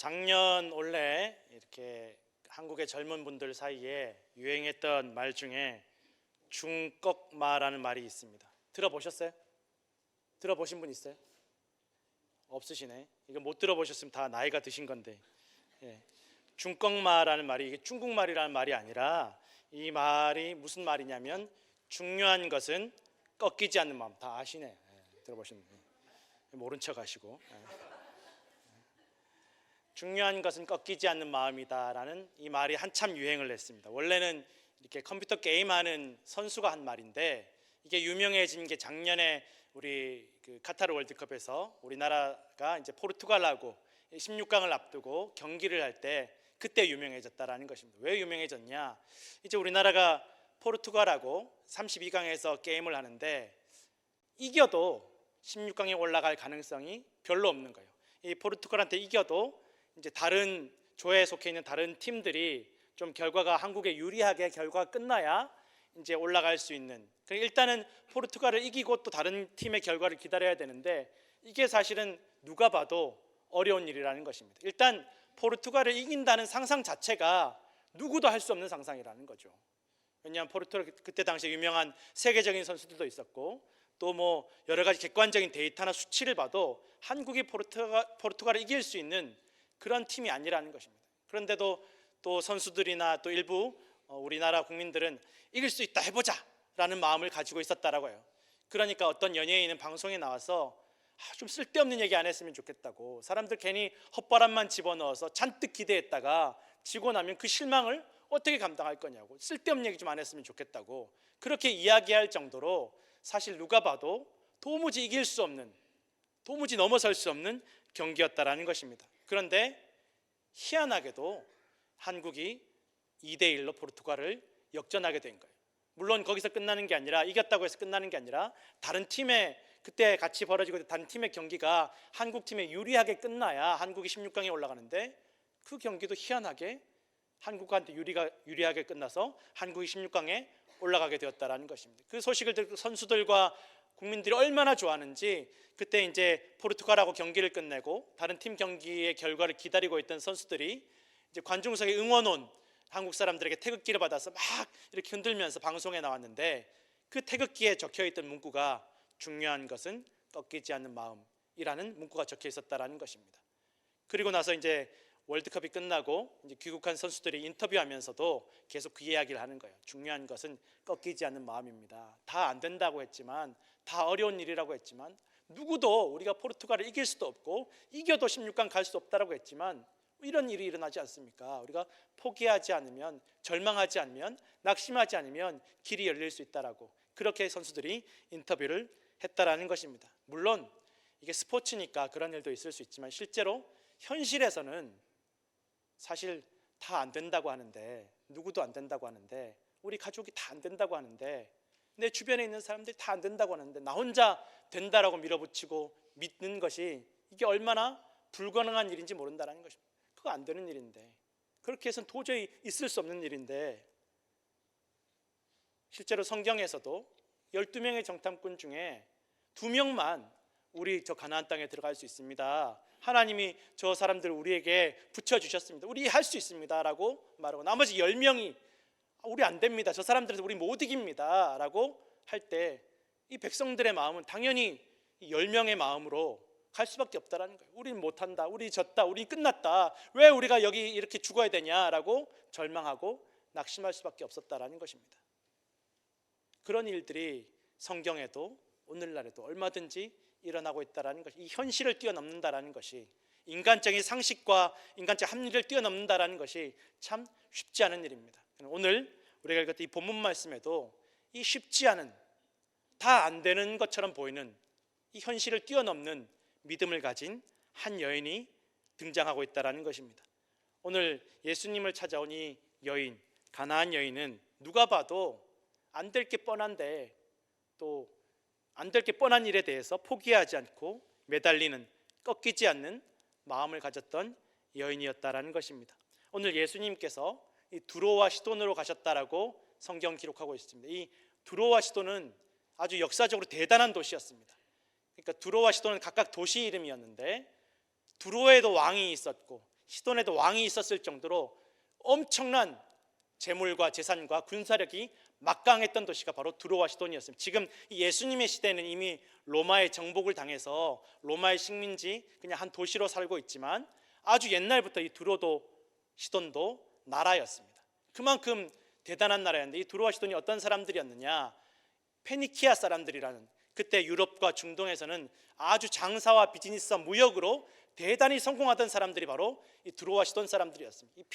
작년 올해 이렇게 한국의 젊은 분들 사이에 유행했던 말 중에 중꺽마라는 말이 있습니다. 들어보셨어요? 들어보신 분 있어요? 없으시네. 이거 못 들어보셨으면 다 나이가 드신 건데. 예. 중꺽마라는 말이 이게 중국말이라는 말이 아니라 이 말이 무슨 말이냐면 중요한 것은 꺾이지 않는 마음. 다 아시네. 예. 들어보셨네. 모른 척 하시고. 예. 중요한 것은 꺾이지 않는 마음이다라는 이 말이 한참 유행을 했습니다. 원래는 이렇게 컴퓨터 게임하는 선수가 한 말인데 이게 유명해진 게 작년에 우리 카타르 월드컵에서 우리나라가 이제 포르투갈하고 16강을 앞두고 경기를 할 때 그때 유명해졌다라는 것입니다. 왜 유명해졌냐? 이제 우리나라가 포르투갈하고 32강에서 게임을 하는데 이겨도 16강에 올라갈 가능성이 별로 없는 거예요. 이 포르투갈한테 이겨도 이제 다른 조에 속해 있는 다른 팀들이 좀 결과가 한국에 유리하게 결과가 끝나야 이제 올라갈 수 있는. 일단은 포르투갈을 이기고 또 다른 팀의 결과를 기다려야 되는데 이게 사실은 누가 봐도 어려운 일이라는 것입니다. 일단 포르투갈을 이긴다는 상상 자체가 누구도 할 수 없는 상상이라는 거죠. 왜냐하면 포르투갈 그때 당시에 유명한 세계적인 선수들도 있었고 또 뭐 여러 가지 객관적인 데이터나 수치를 봐도 한국이 포르투갈을 이길 수 있는 그런 팀이 아니라는 것입니다. 그런데도 또 선수들이나 또 일부 우리나라 국민들은 이길 수 있다 해보자 라는 마음을 가지고 있었다라고 해요. 그러니까 어떤 연예인은 방송에 나와서 좀 쓸데없는 얘기 안 했으면 좋겠다고, 사람들 괜히 헛바람만 집어넣어서 잔뜩 기대했다가 지고 나면 그 실망을 어떻게 감당할 거냐고, 쓸데없는 얘기 좀 안 했으면 좋겠다고 그렇게 이야기할 정도로 사실 누가 봐도 도무지 이길 수 없는, 도무지 넘어설 수 없는 경기였다라는 것입니다. 그런데 희한하게도 한국이 2대1로 포르투갈을 역전하게 된 거예요. 물론 거기서 끝나는 게 아니라, 이겼다고 해서 끝나는 게 아니라 다른 팀의, 그때 같이 벌어지고 있던 다른 팀의 경기가 한국 팀에 유리하게 끝나야 한국이 16강에 올라가는데 그 경기도 희한하게 한국한테 유리하게 끝나서 한국이 16강에 올라가게 되었다라는 것입니다. 그 소식을 듣고 선수들과 국민들이 얼마나 좋아하는지, 그때 이제 포르투갈하고 경기를 끝내고 다른 팀 경기의 결과를 기다리고 있던 선수들이 이제 관중석에 응원 온 한국 사람들에게 태극기를 받아서 막 이렇게 흔들면서 방송에 나왔는데 그 태극기에 적혀있던 문구가 중요한 것은 꺾이지 않는 마음이라는 문구가 적혀 있었다라는 것입니다. 그리고 나서 이제 월드컵이 끝나고 이제 귀국한 선수들이 인터뷰하면서도 계속 그 이야기를 하는 거예요. 중요한 것은 꺾이지 않는 마음입니다. 다 안 된다고 했지만, 다 어려운 일이라고 했지만, 누구도 우리가 포르투갈을 이길 수도 없고 이겨도 16강 갈 수 없다라고 했지만 이런 일이 일어나지 않습니까? 우리가 포기하지 않으면, 절망하지 않으면, 낙심하지 않으면 길이 열릴 수 있다라고 그렇게 선수들이 인터뷰를 했다라는 것입니다. 물론 이게 스포츠니까 그런 일도 있을 수 있지만 실제로 현실에서는 사실 다 안 된다고 하는데, 누구도 안 된다고 하는데, 우리 가족이 다 안 된다고 하는데, 내 주변에 있는 사람들이 다 안 된다고 하는데 나 혼자 된다라고 밀어붙이고 믿는 것이 이게 얼마나 불가능한 일인지 모른다는 것입니다. 그거 안 되는 일인데, 그렇게 해서는 도저히 있을 수 없는 일인데, 실제로 성경에서도 12명의 정탐꾼 중에 2명만 우리 저 가나안 땅에 들어갈 수 있습니다, 하나님이 저 사람들을 우리에게 붙여주셨습니다, 우리 할 수 있습니다 라고 말하고, 나머지 10명이 우리 안 됩니다, 저 사람들에서 우리 못 이깁니다 라고 할 때 이 백성들의 마음은 당연히 10명의 마음으로 갈 수밖에 없다라는 거예요. 우리는 못한다, 우리 졌다, 우리 끝났다, 왜 우리가 여기 이렇게 죽어야 되냐라고 절망하고 낙심할 수밖에 없었다라는 것입니다. 그런 일들이 성경에도 오늘날에도 얼마든지 일어나고 있다라는 것이, 이 현실을 뛰어넘는다라는 것이, 인간적인 상식과 인간적 합리를 뛰어넘는다라는 것이 참 쉽지 않은 일입니다. 오늘 우리가 읽었던 이 본문 말씀에도 이 쉽지 않은, 다 안 되는 것처럼 보이는 이 현실을 뛰어넘는 믿음을 가진 한 여인이 등장하고 있다라는 것입니다. 오늘 예수님을 찾아온 이 여인, 가나안 여인은 누가 봐도 안 될 게 뻔한데 또 안 될 게 뻔한 일에 대해서 포기하지 않고 매달리는, 꺾이지 않는 마음을 가졌던 여인이었다라는 것입니다. 오늘 예수님께서 이 두로와 시돈으로 가셨다라고 성경 기록하고 있습니다. 이 두로와 시돈은 아주 역사적으로 대단한 도시였습니다. 그러니까 두로와 시돈은 각각 도시 이름이었는데 두로에도 왕이 있었고 시돈에도 왕이 있었을 정도로 엄청난 재물과 재산과 군사력이 막강했던 도시가 바로 두로와 시돈이었습니다. 지금 예수님의 시대는 이미 로마의 정복을 당해서 로마의 식민지 그냥 한 도시로 살고 있지만 아주 옛날부터 이 두로도 시돈도 나라였습니다. 그만큼 대단한 나라였는데 이 두로와 시돈이 어떤 사람들이었느냐? 페니키아 사람들이라는, 그때 유럽과 중동에서는 아주 장사와 비즈니스와 무역으로 대단히 성공하던 사람들이 바로 이 두로와 시돈 사람들이었습니다. 이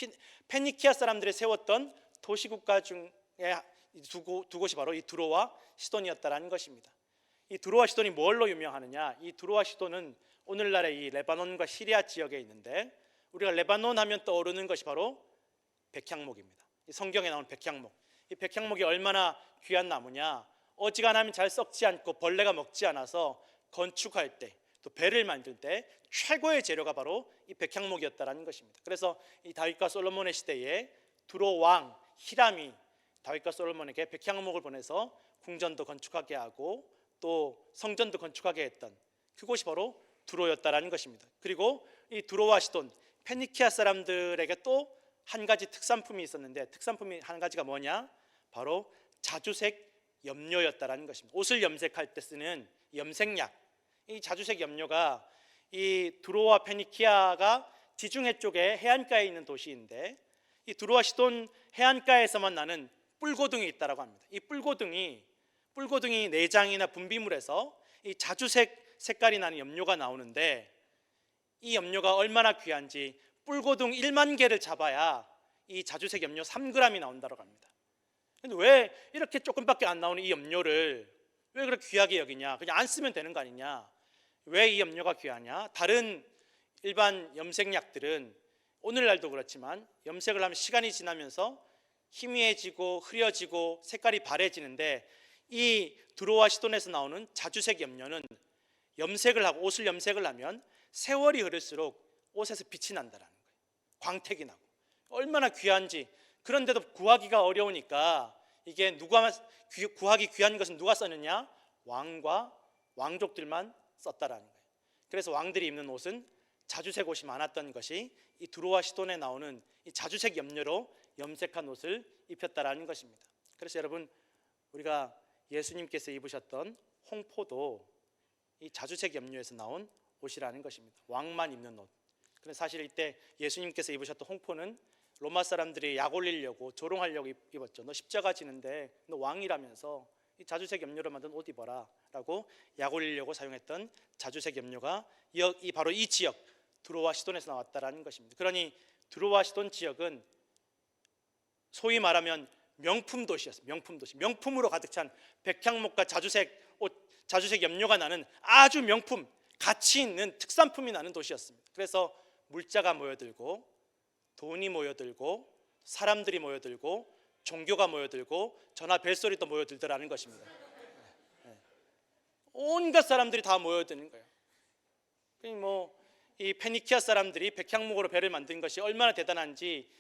페니키아 사람들이 세웠던 도시국가 중에 두 곳이 바로 이 두로와 시돈이었다라는 것입니다. 이 두로와 시돈이 뭘로 유명하느냐? 이 두로와 시돈은 오늘날의 이 레바논과 시리아 지역에 있는데, 우리가 레바논 하면 떠오르는 것이 바로 백향목입니다. 이 성경에 나오는 백향목. 이 백향목이 얼마나 귀한 나무냐? 어지간하면 잘 썩지 않고 벌레가 먹지 않아서 건축할 때, 또 배를 만들 때 최고의 재료가 바로 이 백향목이었다라는 것입니다. 그래서 이 다윗과 솔로몬의 시대에 두로 왕 히람이 다윗과 솔로몬에게 백향목을 보내서 궁전도 건축하게 하고 또 성전도 건축하게 했던 그곳이 바로 두로였다라는 것입니다. 그리고 이 두로와 시돈, 페니키아 사람들에게 또 한 가지 특산품이 있었는데, 특산품이 한 가지가 뭐냐? 바로 자주색 염료였다라는 것입니다. 옷을 염색할 때 쓰는 염색약. 이 자주색 염료가 이 두로와 페니키아가 지중해 쪽에 해안가에 있는 도시인데, 이 두로와 시돈 해안가에서만 나는 뿔고등이 있다라고 합니다. 이 뿔고등이 내장이나 분비물에서 이 자주색 색깔이 나는 염료가 나오는데, 이 염료가 얼마나 귀한지 뿔고등 1만 개를 잡아야 이 자주색 염료 3g이 나온다고 합니다. 근데 왜 이렇게 조금밖에 안 나오는 이 염료를 왜 그렇게 귀하게 여기냐? 그냥 안 쓰면 되는 거 아니냐? 왜 이 염료가 귀하냐? 다른 일반 염색약들은 오늘날도 그렇지만 염색을 하면 시간이 지나면서 희미해지고 흐려지고 색깔이 바래지는데, 이 두로와 시돈에서 나오는 자주색 염료는 염색을 하고 옷을 염색을 하면 세월이 흐를수록 옷에서 빛이 난다라는 거예요. 광택이 나고 얼마나 귀한지. 그런데도 구하기가 어려우니까 이게 구하기 귀한 것은 누가 썼느냐? 왕과 왕족들만 썼다라는 거예요. 그래서 왕들이 입는 옷은 자주색 옷이 많았던 것이 이 두로와 시돈에 나오는 이 자주색 염료로 염색한 옷을 입혔다라는 것입니다. 그래서 여러분, 우리가 예수님께서 입으셨던 홍포도 이 자주색 염료에서 나온 옷이라는 것입니다. 왕만 입는 옷. 그런데 사실 이때 예수님께서 입으셨던 홍포는 로마 사람들이 약 올리려고 조롱하려고 입었죠. 너 십자가 지는데 너 왕이라면서 이 자주색 염료로 만든 옷 입어라 라고 약 올리려고 사용했던 자주색 염료가 바로 이 지역 두로와 시돈에서 나왔다라는 것입니다. 그러니 두로와 시돈 지역은 소위 말하면 명품 도시였어요. 명품 도시. 명품으로 가득 찬 백향목과 자주색 옷, 자주색 염료가 나는 아주 명품, 가치 있는 특산품이 나는 도시였습니다. 그래서 물자가 모여들고 돈이 모여들고 사람들이 모여들고 종교가 모여들고 전화 벨소리도 모여들더라는 것입니다. 온갖 사람들이 다 모여드는 거예요. 이 페니키아 사람들이 백향목으로 배를 만든 것이 얼마나 대단한지,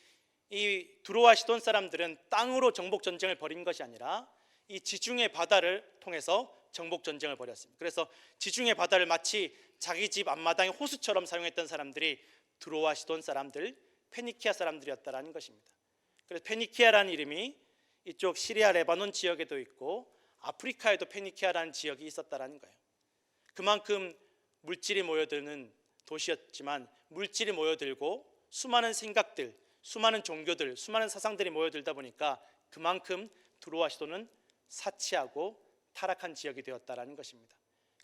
이 두로와 시돈 사람들은 땅으로 정복 전쟁을 벌인 것이 아니라 이 지중해 바다를 통해서 정복 전쟁을 벌였습니다. 그래서 지중해 바다를 마치 자기 집 앞마당의 호수처럼 사용했던 사람들이 두로와 시돈 사람들, 페니키아 사람들이었다라는 것입니다. 그래서 페니키아라는 이름이 이쪽 시리아 레바논 지역에도 있고 아프리카에도 페니키아라는 지역이 있었다라는 거예요. 그만큼 물질이 모여드는 도시였지만, 물질이 모여들고 수많은 생각들, 수많은 종교들, 수많은 사상들이 모여들다 보니까 그만큼 두로와 시돈은 사치하고 타락한 지역이 되었다라는 것입니다.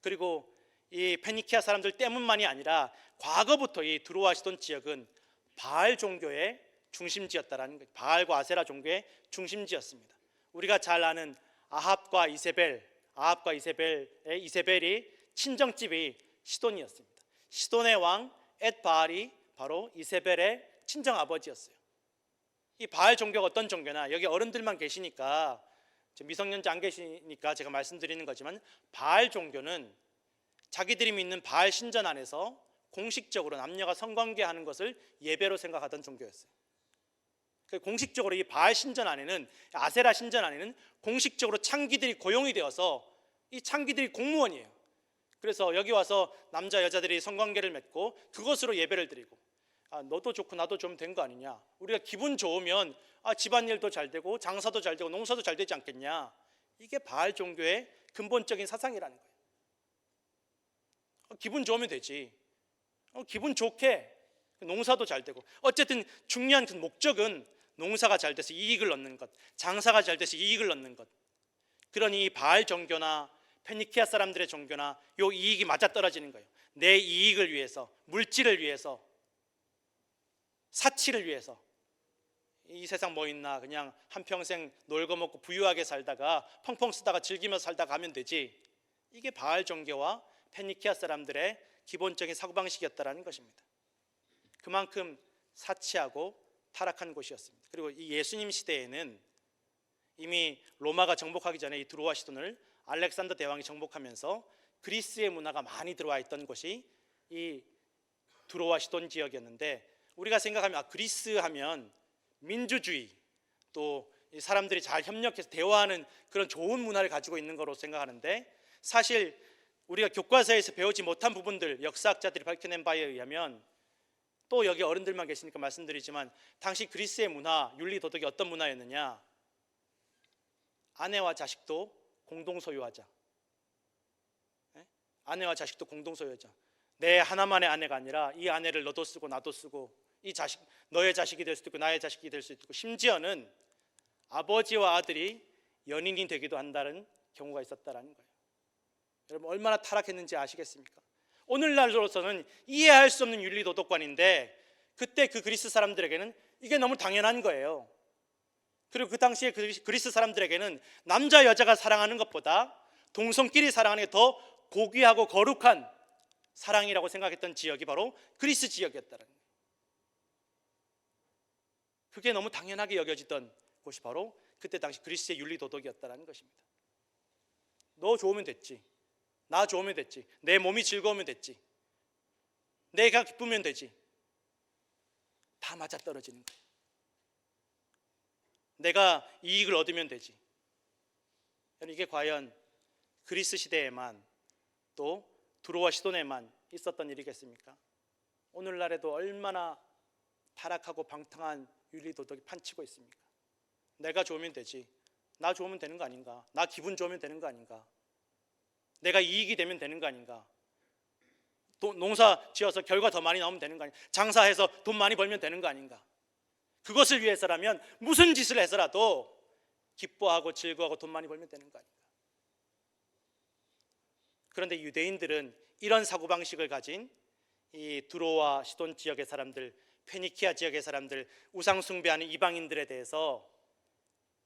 그리고 이 페니키아 사람들 때문만이 아니라 과거부터 이 두로와 시돈 지역은 바알 종교의 중심지였다라는 거예요. 바알과 아세라 종교의 중심지였습니다. 우리가 잘 아는 아합과 이세벨의 이세벨이 친정집이 시돈이었습니다. 시돈의 왕 엣바알이 바로 이세벨의 친정 아버지였어요. 이 바알 종교가 어떤 종교나, 여기 어른들만 계시니까, 미성년자 안 계시니까 제가 말씀드리는 거지만, 바알 종교는 자기들이 믿는 바알 신전 안에서 공식적으로 남녀가 성관계하는 것을 예배로 생각하던 종교였어요. 공식적으로 이 바알 신전 안에는, 아세라 신전 안에는 공식적으로 창기들이 고용이 되어서 이 창기들이 공무원이에요. 그래서 여기 와서 남자 여자들이 성관계를 맺고 그것으로 예배를 드리고, 너도 좋고 나도 좋으면 된 거 아니냐. 우리가 기분 좋으면 집안일도 잘 되고 장사도 잘 되고 농사도 잘 되지 않겠냐. 이게 바알 종교의 근본적인 사상이라는 거예요. 기분 좋으면 되지. 기분 좋게 농사도 잘 되고, 어쨌든 중요한 그 목적은 농사가 잘 돼서 이익을 얻는 것, 장사가 잘 돼서 이익을 얻는 것. 그러니 바알 종교나 페니키아 사람들의 종교나 요 이익이 맞아떨어지는 거예요. 내 이익을 위해서, 물질을 위해서, 사치를 위해서. 이 세상 뭐 있나, 그냥 한평생 놀고 먹고 부유하게 살다가 펑펑 쓰다가 즐기면서 살다가 가면 되지. 이게 바알 종교와 페니키아 사람들의 기본적인 사고방식이었다라는 것입니다. 그만큼 사치하고 타락한 곳이었습니다. 그리고 이 예수님 시대에는 이미 로마가 정복하기 전에 이 두로와 시돈을 알렉산더 대왕이 정복하면서 그리스의 문화가 많이 들어와 있던 곳이 이 두로와 시돈 지역이었는데, 우리가 생각하면 그리스 하면 민주주의, 또 사람들이 잘 협력해서 대화하는 그런 좋은 문화를 가지고 있는 거로 생각하는데, 사실 우리가 교과서에서 배우지 못한 부분들, 역사학자들이 밝혀낸 바에 의하면, 또 여기 어른들만 계시니까 말씀드리지만, 당시 그리스의 문화, 윤리 도덕이 어떤 문화였느냐. 아내와 자식도 공동 소유하자. 아내와 자식도 공동 소유하자. 내 하나만의 아내가 아니라 이 아내를 너도 쓰고 나도 쓰고, 이 자식 너의 자식이 될 수도 있고 나의 자식이 될 수도 있고, 심지어는 아버지와 아들이 연인이 되기도 한다는 경우가 있었다라는 거예요. 여러분 얼마나 타락했는지 아시겠습니까? 오늘날로서는 이해할 수 없는 윤리 도덕관인데, 그때 그 그리스 사람들에게는 이게 너무 당연한 거예요. 그리고 그 당시에 그리스 사람들에게는 남자 여자가 사랑하는 것보다 동성끼리 사랑하는 게 더 고귀하고 거룩한 사랑이라고 생각했던 지역이 바로 그리스 지역이었다는 거예요. 그게 너무 당연하게 여겨지던 곳이 바로 그때 당시 그리스의 윤리 도덕이었다는 것입니다. 너 좋으면 됐지, 나 좋으면 됐지, 내 몸이 즐거우면 됐지, 내가 기쁘면 되지. 다 맞아떨어지는 거예요. 내가 이익을 얻으면 되지. 이게 과연 그리스 시대에만, 또 두로와 시돈에만 있었던 일이겠습니까? 오늘날에도 얼마나 타락하고 방탕한 윤리 도덕이 판치고 있습니까? 내가 좋으면 되지, 나 좋으면 되는 거 아닌가, 나 기분 좋으면 되는 거 아닌가, 내가 이익이 되면 되는 거 아닌가, 농사 지어서 결과 더 많이 나오면 되는 거 아닌가, 장사해서 돈 많이 벌면 되는 거 아닌가. 그것을 위해서라면 무슨 짓을 해서라도 기뻐하고 즐거워하고 돈 많이 벌면 되는 거 아닌가. 그런데 유대인들은 이런 사고방식을 가진 이 두로와 시돈 지역의 사람들, 페니키아 지역의 사람들, 우상 숭배하는 이방인들에 대해서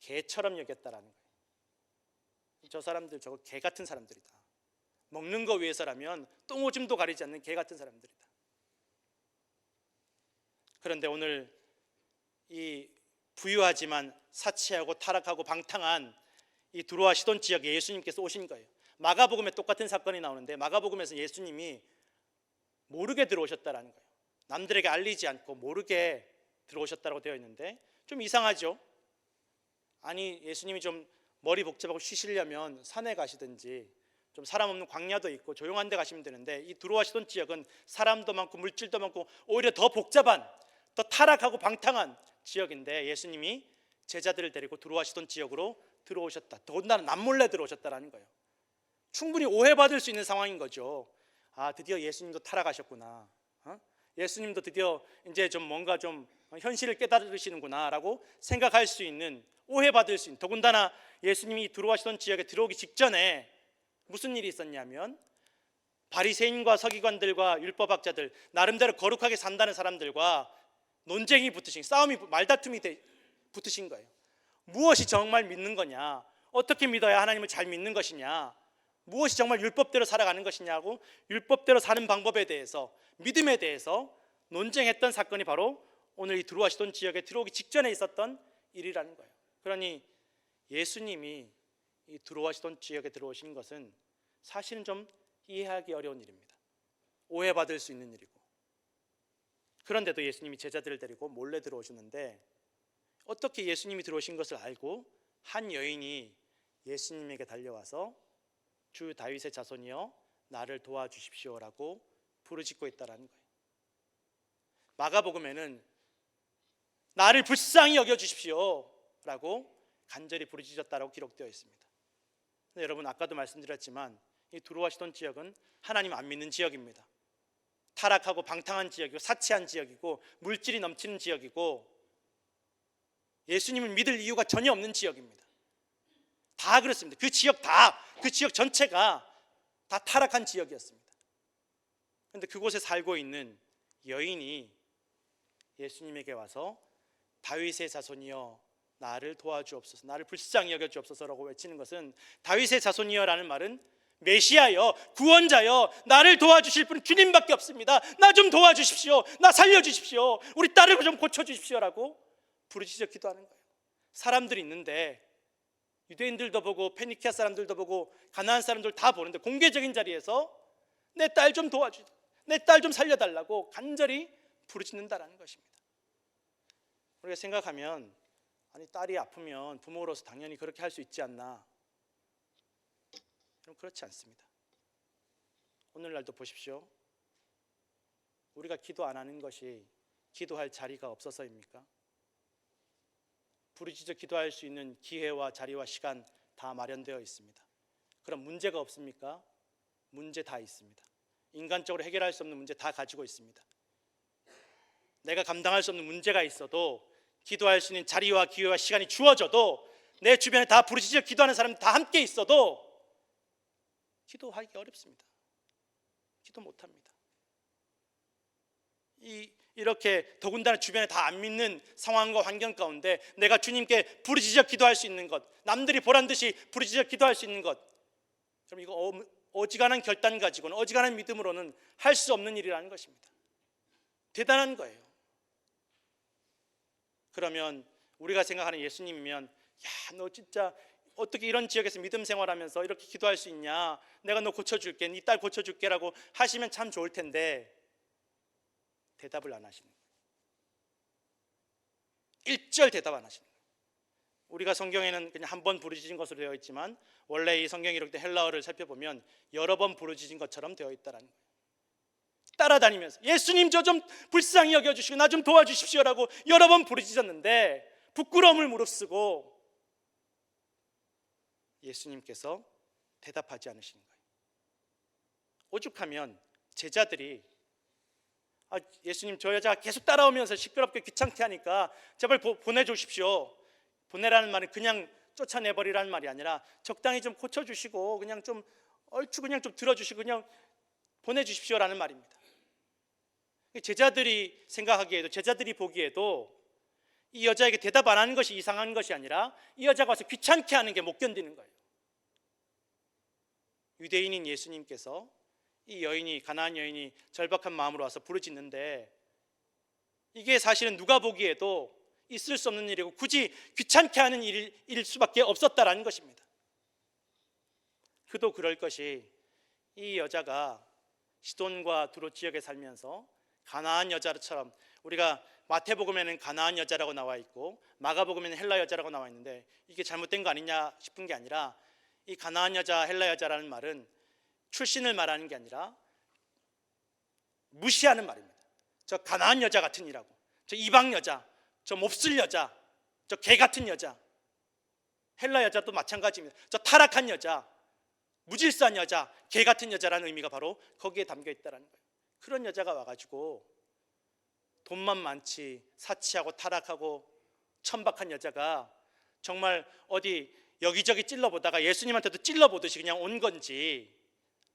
개처럼 여겼다라는 거예요. 저 사람들 저거 개 같은 사람들이다. 먹는 거 위해서라면 똥오줌도 가리지 않는 개 같은 사람들이다. 그런데 오늘 이 부유하지만 사치하고 타락하고 방탕한 이 두로와 시돈 지역에 예수님께서 오신 거예요. 마가복음에 똑같은 사건이 나오는데, 마가복음에서 예수님이 모르게 들어오셨다라는 거예요. 남들에게 알리지 않고 모르게 들어오셨다고 되어 있는데, 좀 이상하죠? 아니, 예수님이 좀 머리 복잡하고 쉬시려면 산에 가시든지 좀 사람 없는 광야도 있고 조용한 데 가시면 되는데, 이 두로와 시돈 지역은 사람도 많고 물질도 많고 오히려 더 복잡한, 더 타락하고 방탕한 지역인데, 예수님이 제자들을 데리고 두로와 시돈 지역으로 들어오셨다. 더군다나 남몰래 들어오셨다라는 거예요. 충분히 오해받을 수 있는 상황인 거죠. 드디어 예수님도 타락하셨구나. 예수님도 드디어 이제 좀 뭔가 좀 현실을 깨달으시는구나 라고 생각할 수 있는, 오해받을 수 있는. 더군다나 예수님이 두로와 시돈 지역에 들어오기 직전에 무슨 일이 있었냐면, 바리새인과 서기관들과 율법학자들, 나름대로 거룩하게 산다는 사람들과 논쟁이 붙으신, 싸움이, 말다툼이 붙으신 거예요. 무엇이 정말 믿는 거냐, 어떻게 믿어야 하나님을 잘 믿는 것이냐, 무엇이 정말 율법대로 살아가는 것이냐고, 율법대로 사는 방법에 대해서, 믿음에 대해서 논쟁했던 사건이 바로 오늘 이 두로와 시돈 지역에 들어오기 직전에 있었던 일이라는 거예요. 그러니 예수님이 이 두로와 시돈 지역에 들어오신 것은 사실은 좀 이해하기 어려운 일입니다. 오해받을 수 있는 일이고. 그런데도 예수님이 제자들을 데리고 몰래 들어오셨는데, 어떻게 예수님이 들어오신 것을 알고 한 여인이 예수님에게 달려와서 주 다윗의 자손이여 나를 도와주십시오라고 부르짖고 있다라는 거예요. 마가복음에는 나를 불쌍히 여겨주십시오 라고 간절히 부르짖었다라고 기록되어 있습니다. 근데 여러분, 아까도 말씀드렸지만 이 두로와 시돈 지역은 하나님 안 믿는 지역입니다. 타락하고 방탕한 지역이고 사치한 지역이고 물질이 넘치는 지역이고 예수님을 믿을 이유가 전혀 없는 지역입니다. 다 그렇습니다. 그 지역 전체가 다 타락한 지역이었습니다. 그런데 그곳에 살고 있는 여인이 예수님에게 와서 다윗의 자손이여 나를 도와주옵소서, 나를 불쌍히 여겨주옵소서라고 외치는 것은, 다윗의 자손이여라는 말은 메시아여, 구원자여, 나를 도와주실 분은 주님밖에 없습니다. 나 좀 도와주십시오, 나 살려주십시오, 우리 딸을 좀 고쳐주십시오라고 부르짖어 기도하는 거예요. 사람들이 있는데, 유대인들도 보고 페니키아 사람들도 보고 가나안 사람들 다 보는데 공개적인 자리에서 내 딸 좀 도와주, 내 딸 좀 살려달라고 간절히 부르짖는다라는 것입니다. 우리가 생각하면, 아니 딸이 아프면 부모로서 당연히 그렇게 할 수 있지 않나? 그럼 그렇지 않습니다. 오늘날도 보십시오. 우리가 기도 안 하는 것이 기도할 자리가 없어서입니까? 부르짖어 기도할 수 있는 기회와 자리와 시간 다 마련되어 있습니다. 그럼 문제가 없습니까? 문제 다 있습니다. 인간적으로 해결할 수 없는 문제 다 가지고 있습니다. 내가 감당할 수 없는 문제가 있어도, 기도할 수 있는 자리와 기회와 시간이 주어져도, 내 주변에 다 부르짖어 기도하는 사람들 다 함께 있어도 기도하기 어렵습니다. 기도 못합니다. 이렇게 더군다나 주변에 다 안 믿는 상황과 환경 가운데 내가 주님께 부르짖어 기도할 수 있는 것, 남들이 보란 듯이 부르짖어 기도할 수 있는 것, 그럼 이거 어지간한 결단 가지고는, 어지간한 믿음으로는 할 수 없는 일이라는 것입니다. 대단한 거예요. 그러면 우리가 생각하는 예수님이면, 야, 너 진짜 어떻게 이런 지역에서 믿음 생활하면서 이렇게 기도할 수 있냐, 내가 너 고쳐줄게, 네 딸 고쳐줄게 라고 하시면 참 좋을 텐데 대답을 안 하시는 거예요. 1절 대답 안 하시는 거예요. 우리가 성경에는 그냥 한 번 부르짖은 것으로 되어 있지만 원래 이 성경이 이렇게 헬라어를 살펴보면 여러 번 부르짖은 것처럼 되어 있다는 거예요. 따라다니면서 예수님 저 좀 불쌍히 여겨주시고 나 좀 도와주십시오라고 여러 번 부르짖었는데 부끄러움을 무릅쓰고 예수님께서 대답하지 않으시는 거예요. 오죽하면 제자들이, 예수님 저 여자가 계속 따라오면서 시끄럽게 귀찮게 하니까 제발 보내주십시오. 보내라는 말은 그냥 쫓아내버리라는 말이 아니라 적당히 좀 고쳐주시고 그냥 좀 얼추 그냥 좀 들어주시고 그냥 보내주십시오라는 말입니다. 제자들이 생각하기에도, 제자들이 보기에도 이 여자에게 대답 안 하는 것이 이상한 것이 아니라 이 여자가 와서 귀찮게 하는 게 못 견디는 거예요. 유대인인 예수님께서 이 여인이, 가나안 여인이 절박한 마음으로 와서 부르짖는데 이게 사실은 누가 보기에도 있을 수 없는 일이고 굳이 귀찮게 하는 일일 수밖에 없었다라는 것입니다. 그도 그럴 것이, 이 여자가 시돈과 두로 지역에 살면서 가나안 여자처럼, 우리가 마태복음에는 가나안 여자라고 나와 있고 마가복음에는 헬라 여자라고 나와 있는데 이게 잘못된 거 아니냐 싶은 게 아니라, 이 가나안 여자, 헬라 여자라는 말은 출신을 말하는 게 아니라 무시하는 말입니다. 저 가나안 여자 같은 이라고, 저 이방 여자, 저 몹쓸 여자, 저 개 같은 여자. 헬라 여자도 마찬가지입니다. 저 타락한 여자, 무질서한 여자, 개 같은 여자라는 의미가 바로 거기에 담겨 있다는 거예요. 그런 여자가 와가지고 돈만 많지 사치하고 타락하고 천박한 여자가 정말 어디 여기저기 찔러보다가 예수님한테도 찔러보듯이 그냥 온 건지,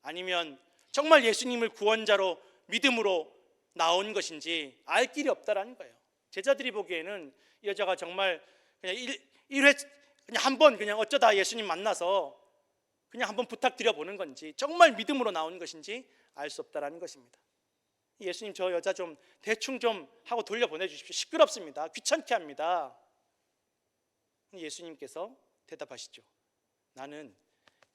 아니면 정말 예수님을 구원자로 믿음으로 나온 것인지 알 길이 없다라는 거예요. 제자들이 보기에는 이 여자가 정말 그냥 1회 그냥 한번 그냥 어쩌다 예수님 만나서 그냥 한번 부탁드려 보는 건지 정말 믿음으로 나온 것인지 알 수 없다라는 것입니다. 예수님 저 여자 좀 대충 좀 하고 돌려보내 주십시오. 시끄럽습니다. 귀찮게 합니다. 예수님께서 대답하시죠. 나는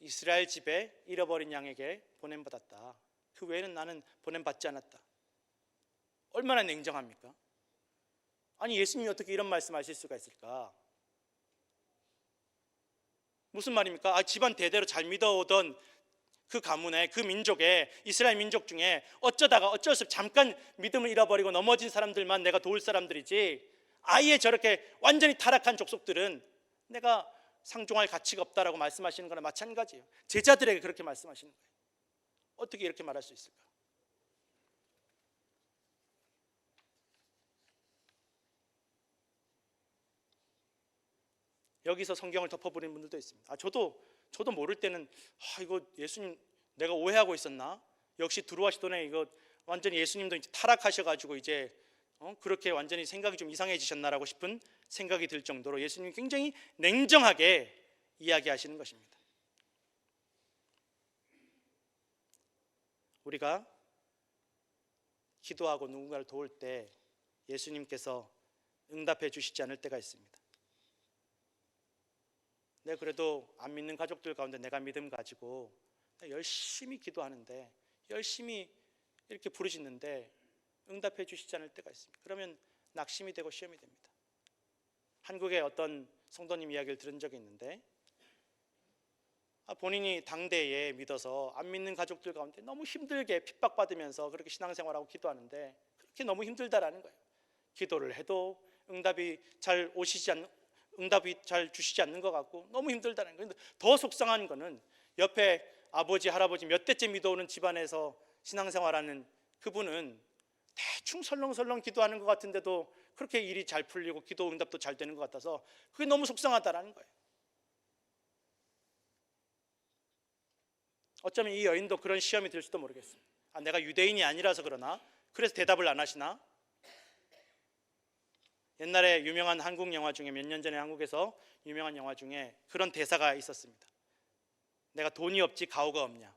이스라엘 집에 잃어버린 양에게 보냄받았다. 그 외에는 나는 보냄받지 않았다. 얼마나 냉정합니까? 아니 예수님이 어떻게 이런 말씀하실 수가 있을까? 무슨 말입니까? 집안 대대로 잘 믿어오던 그 가문에, 그 민족에, 이스라엘 민족 중에 어쩌다가 어쩔 수 없이 잠깐 믿음을 잃어버리고 넘어진 사람들만 내가 도울 사람들이지, 아예 저렇게 완전히 타락한 족속들은 내가 상종할 가치가 없다라고 말씀하시는 거나 마찬가지예요. 제자들에게 그렇게 말씀하시는 거예요. 어떻게 이렇게 말할 수 있을까? 여기서 성경을 덮어버리는 분들도 있습니다. 저도 모를 때는 이거 예수님 내가 오해하고 있었나? 역시 두루와시도네, 이거 완전히 예수님도 이제 타락하셔가지고 이제 그렇게 완전히 생각이 좀 이상해지셨나라고 싶은 생각이 들 정도로 예수님이 굉장히 냉정하게 이야기하시는 것입니다. 우리가 기도하고 누군가를 도울 때 예수님께서 응답해 주시지 않을 때가 있습니다. 내가 그래도 안 믿는 가족들 가운데 내가 믿음 가지고 열심히 기도하는데, 열심히 이렇게 부르짖는데 응답해 주시지 않을 때가 있습니다. 그러면 낙심이 되고 시험이 됩니다. 한국의 어떤 성도님 이야기를 들은 적이 있는데, 본인이 당대에 믿어서 안 믿는 가족들 가운데 너무 힘들게 핍박받으면서 그렇게 신앙생활하고 기도하는데 그렇게 너무 힘들다라는 거예요. 기도를 해도 응답이 잘 주시지 않는 것 같고 너무 힘들다는 거예요. 근데 더 속상한 거는 옆에 아버지, 할아버지 몇 대째 믿어오는 집안에서 신앙생활하는 그분은 대충 설렁설렁 기도하는 것 같은데도 그렇게 일이 잘 풀리고 기도 응답도 잘 되는 것 같아서 그게 너무 속상하다라는 거예요. 어쩌면 이 여인도 그런 시험이 들지도 모르겠습니다. 내가 유대인이 아니라서 그러나? 그래서 대답을 안 하시나? 옛날에 유명한 한국 영화 중에, 몇 년 전에 한국에서 유명한 영화 중에 그런 대사가 있었습니다. 내가 돈이 없지 가오가 없냐?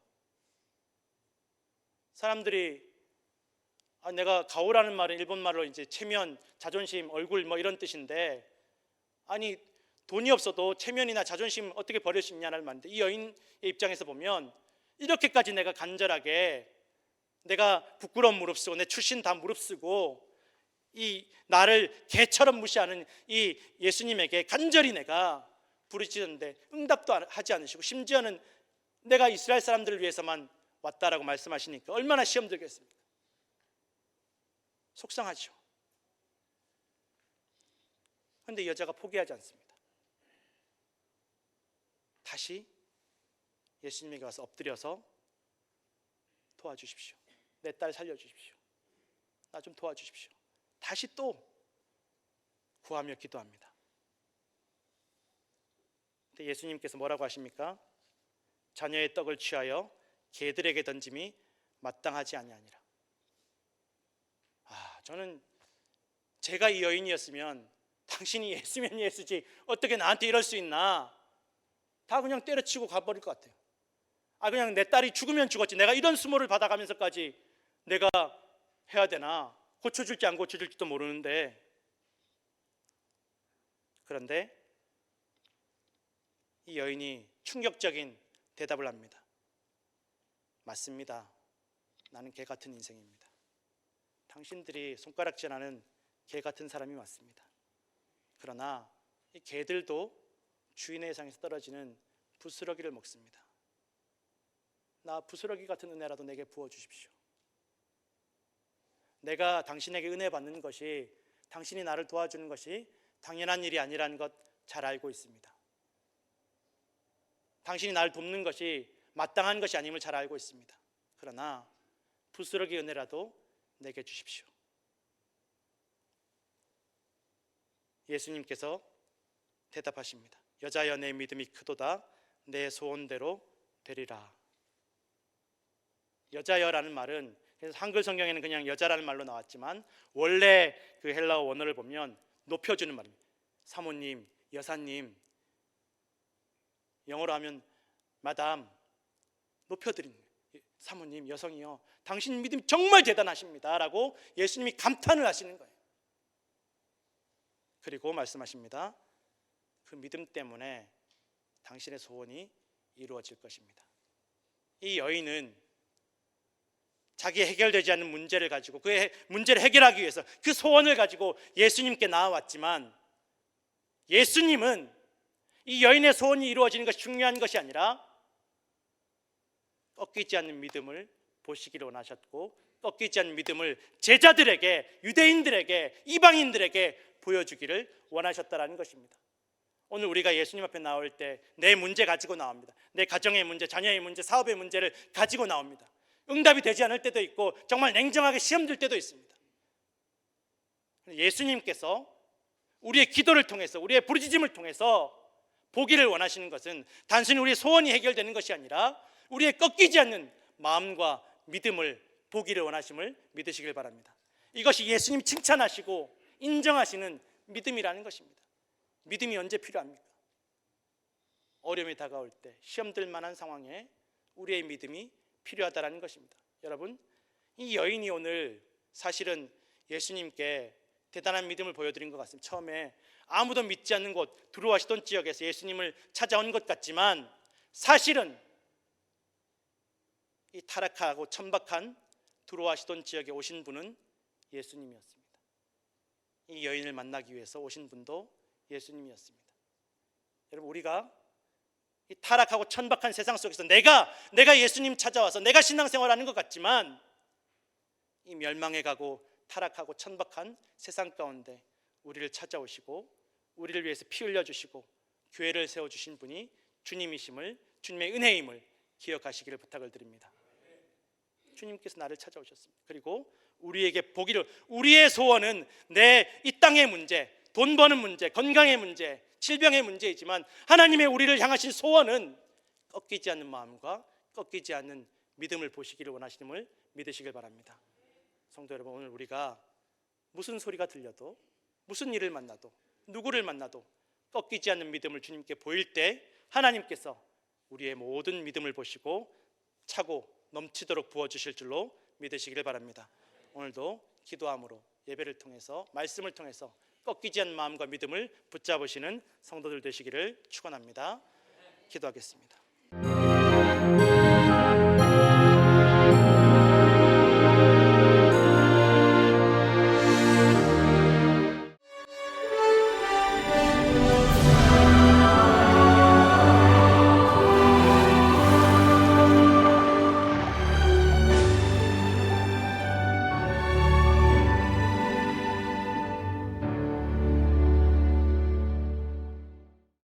사람들이 내가 가오라는 말은 일본말로 이제 체면, 자존심, 얼굴 뭐 이런 뜻인데, 아니 돈이 없어도 체면이나 자존심 어떻게 버릴 수 있냐는 말인데, 이 여인의 입장에서 보면 이렇게까지 내가 간절하게 내가 부끄러운 무릅쓰고 내 출신 다 무릅쓰고 이 나를 개처럼 무시하는 이 예수님에게 간절히 내가 부르짖었는데 응답도 하지 않으시고 심지어는 내가 이스라엘 사람들을 위해서만 왔다라고 말씀하시니까 얼마나 시험 들겠습니까? 속상하죠. 그런데 이 여자가 포기하지 않습니다. 다시 예수님에게 와서 엎드려서 도와주십시오. 내 딸 살려주십시오. 나 좀 도와주십시오. 다시 또 구하며 기도합니다. 근데 예수님께서 뭐라고 하십니까? 자녀의 떡을 취하여 개들에게 던짐이 마땅하지 아니하니라. 저는 제가 이 여인이었으면 당신이 예수면 예수지 어떻게 나한테 이럴 수 있나, 다 그냥 때려치고 가버릴 것 같아요. 그냥 내 딸이 죽으면 죽었지 내가 이런 수모를 받아가면서까지 내가 해야 되나? 고쳐줄지 안 고쳐줄지도 모르는데. 그런데 이 여인이 충격적인 대답을 합니다. 맞습니다. 나는 개 같은 인생입니다. 당신들이 손가락질하는 개 같은 사람이 맞습니다. 그러나 이 개들도 주인의 상에서 떨어지는 부스러기를 먹습니다. 나 부스러기 같은 은혜라도 내게 부어주십시오. 내가 당신에게 은혜 받는 것이, 당신이 나를 도와주는 것이 당연한 일이 아니라는 것 잘 알고 있습니다. 당신이 나를 돕는 것이 마땅한 것이 아님을 잘 알고 있습니다. 그러나 부스러기 은혜라도 내게 주십시오. 예수님께서 대답하십니다. 여자여 내 믿음이 크도다. 내 소원대로 되리라. 여자여라는 말은, 그래서 한글 성경에는 그냥 여자라는 말로 나왔지만 원래 그 헬라어 원어를 보면 높여주는 말입니다. 사모님, 여사님, 영어로 하면 마담, 높여드리는 거예요. 사모님, 여성이요, 당신 믿음이 정말 대단하십니다 라고 예수님이 감탄을 하시는 거예요. 그리고 말씀하십니다. 그 믿음 때문에 당신의 소원이 이루어질 것입니다. 이 여인은 자기 해결되지 않는 문제를 가지고, 그 문제를 해결하기 위해서 그 소원을 가지고 예수님께 나아왔지만, 예수님은 이 여인의 소원이 이루어지는 것이 중요한 것이 아니라 꺾이지 않는 믿음을 보시기를 원하셨고 꺾이지 않는 믿음을 제자들에게, 유대인들에게, 이방인들에게 보여주기를 원하셨다라는 것입니다. 오늘 우리가 예수님 앞에 나올 때 내 문제 가지고 나옵니다. 내 가정의 문제, 자녀의 문제, 사업의 문제를 가지고 나옵니다. 응답이 되지 않을 때도 있고 정말 냉정하게 시험 들 때도 있습니다. 예수님께서 우리의 기도를 통해서, 우리의 부르짖음을 통해서 보기를 원하시는 것은 단순히 우리의 소원이 해결되는 것이 아니라 우리의 꺾이지 않는 마음과 믿음을 보기를 원하심을 믿으시길 바랍니다. 이것이 예수님 칭찬하시고 인정하시는 믿음이라는 것입니다. 믿음이 언제 필요합니까? 어려움이 다가올 때, 시험 들 만한 상황에 우리의 믿음이 필요하다는 것입니다. 여러분, 이 여인이 오늘 사실은 예수님께 대단한 믿음을 보여드린 것 같습니다. 처음에 아무도 믿지 않는 곳, 두로아시돈 지역에서 예수님을 찾아온 것 같지만 사실은 이 타락하고 천박한 두로아시돈 지역에 오신 분은 예수님이었습니다. 이 여인을 만나기 위해서 오신 분도 예수님이었습니다. 여러분, 우리가 이 타락하고 천박한 세상 속에서 내가 예수님 찾아와서 내가 신앙생활하는 것 같지만 이 멸망해 가고 타락하고 천박한 세상 가운데 우리를 찾아오시고 우리를 위해서 피 흘려주시고 교회를 세워주신 분이 주님이심을, 주님의 은혜임을 기억하시기를 부탁을 드립니다. 주님께서 나를 찾아오셨습니다. 그리고 우리에게 보기를, 우리의 소원은 내 이 땅의 문제, 돈 버는 문제, 건강의 문제, 질병의 문제이지만 하나님의 우리를 향하신 소원은 꺾이지 않는 마음과 꺾이지 않는 믿음을 보시기를 원하시음을 믿으시길 바랍니다. 성도 여러분, 오늘 우리가 무슨 소리가 들려도, 무슨 일을 만나도, 누구를 만나도 꺾이지 않는 믿음을 주님께 보일 때 하나님께서 우리의 모든 믿음을 보시고 차고 넘치도록 부어주실 줄로 믿으시기를 바랍니다. 오늘도 기도함으로, 예배를 통해서, 말씀을 통해서 꺾이지 않는 마음과 믿음을 붙잡으시는 성도들 되시기를 축원합니다. 기도하겠습니다.